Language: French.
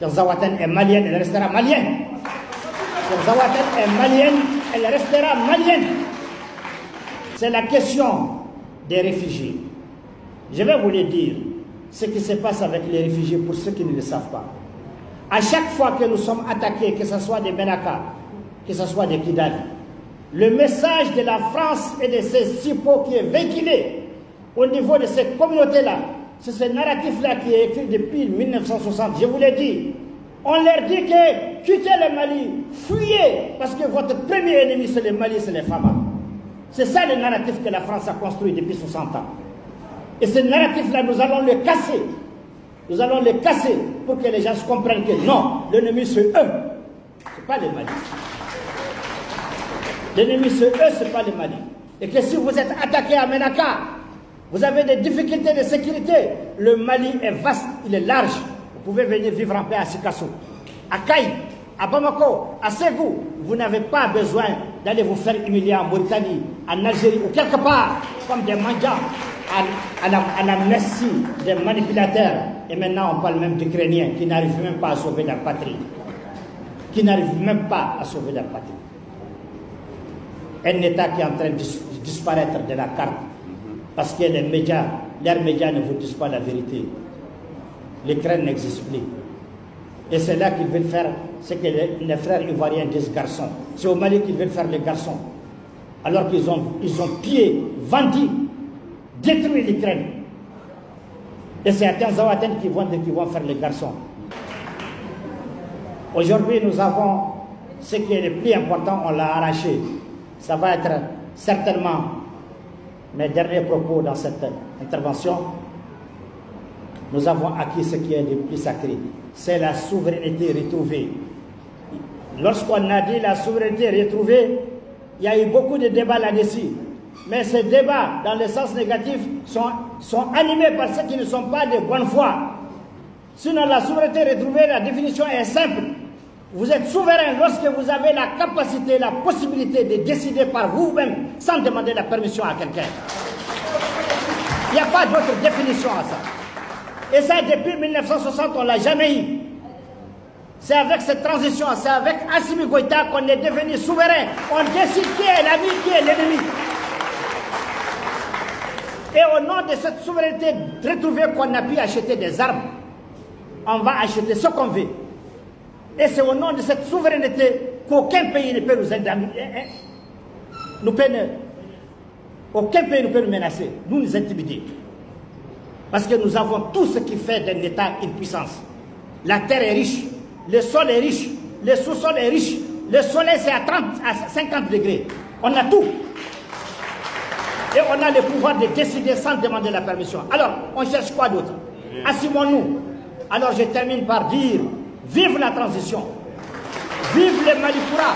Zaouatane est malienne, elle restera malienne. Zaouatane est malienne, elle restera malienne. C'est la question des réfugiés. Je vais vous le dire, ce qui se passe avec les réfugiés pour ceux qui ne le savent pas. À chaque fois que nous sommes attaqués, que ce soit des Menaka, que ce soit des Kidal, le message de la France et de ces SIPO qui est véhiculé au niveau de ces communautés-là, c'est ce narratif-là qui est écrit depuis 1960. Je vous l'ai dit. On leur dit que quittez le Mali, fuyez, parce que votre premier ennemi, c'est le Mali, c'est les Fama. C'est ça le narratif que la France a construit depuis 60 ans. Et ce narratif-là, nous allons le casser. Nous allons le casser pour que les gens comprennent que non, l'ennemi c'est eux, ce n'est pas le Mali. L'ennemi c'est eux, ce n'est pas le Mali. Et que si vous êtes attaqué à Menaka, vous avez des difficultés de sécurité. Le Mali est vaste, il est large. Vous pouvez venir vivre en paix à Sikasso, à Kaï, à Bamako, à Ségou. Vous n'avez pas besoin d'aller vous faire humilier en Mauritanie, en Algérie ou quelque part, comme des mendiants, à la merci des manipulateurs. Et maintenant, on parle même d'Ukrainiens qui n'arrivent même pas à sauver leur patrie. Qui n'arrivent même pas à sauver leur patrie. Un État qui est en train de disparaître de la carte. Parce que les médias, leurs médias ne vous disent pas la vérité. L'Ukraine n'existe plus. Et c'est là qu'ils veulent faire ce que les frères ivoiriens disent garçons. C'est au Mali qu'ils veulent faire les garçons. Alors qu'ils ont pillé, vendu, détruit l'Ukraine. Et c'est à Zaouatane qui vont faire les garçons. Aujourd'hui, nous avons ce qui est le plus important, on l'a arraché. Ça va être certainement mes derniers propos dans cette intervention. Nous avons acquis ce qui est le plus sacré. C'est la souveraineté retrouvée. Lorsqu'on a dit la souveraineté retrouvée, il y a eu beaucoup de débats là-dessus. Mais ces débats, dans le sens négatif, sont animés par ceux qui ne sont pas de bonne foi. Sinon, la souveraineté retrouvée, la définition est simple. Vous êtes souverain lorsque vous avez la capacité, la possibilité de décider par vous-même sans demander la permission à quelqu'un. Il n'y a pas d'autre définition à ça. Et ça, depuis 1960, on ne l'a jamais eu. C'est avec cette transition, c'est avec Assimi Goïta qu'on est devenu souverain. On décide qui est l'ami, qui est l'ennemi. Et au nom de cette souveraineté retrouvée qu'on a pu acheter des armes, on va acheter ce qu'on veut. Et c'est au nom de cette souveraineté qu'aucun pays ne peut nous indemniser. Aucun pays ne peut nous menacer, nous intimider. Parce que nous avons tout ce qui fait d'un État une puissance. La terre est riche, le sol est riche, le sous-sol est riche, le soleil c'est à 50 degrés. On a tout. Et on a le pouvoir de décider sans demander la permission. Alors, on cherche quoi d'autre? Assumons-nous. Alors je termine par dire, vive la transition, vive le Malipura.